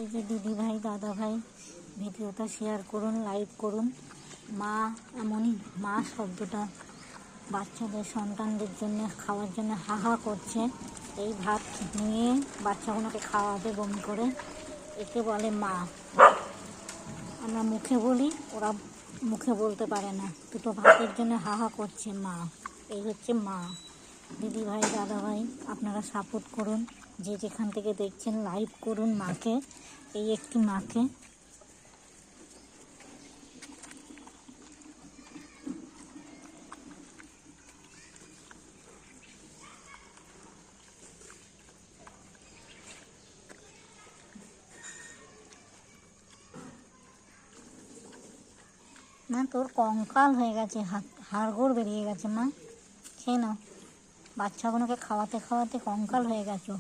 এই যে দিদি ভাই দাদা ভাই ভিডিওটা শেয়ার করুন, লাইক করুন। মা এমনই, মা শব্দটা বাচ্চাদের সন্তানদের জন্য খাওয়ার জন্য হা হা করছে। এই ভাত নিয়ে বাচ্চাগুলোকে খাওয়াবে বমি করে, একে বলে মা। আমরা মুখে বলি, ওরা মুখে বলতে পারে না, দুটো ভাতের জন্য হা হা করছে মা। এই হচ্ছে মা। দিদি ভাই দাদা ভাই আপনারা সাপোর্ট করুন, যে যেখান থেকে দেখছেন লাইভ করুন মাকে, এই একটি মাকে। মা তোর কঙ্কাল হয়ে গেছে, হাড়গোড় বেরিয়ে গেছে মা, খেয়ে নাও। বাচ্চাগুলোকে খাওয়াতে খাওয়াতে কঙ্কাল হয়ে গেছো।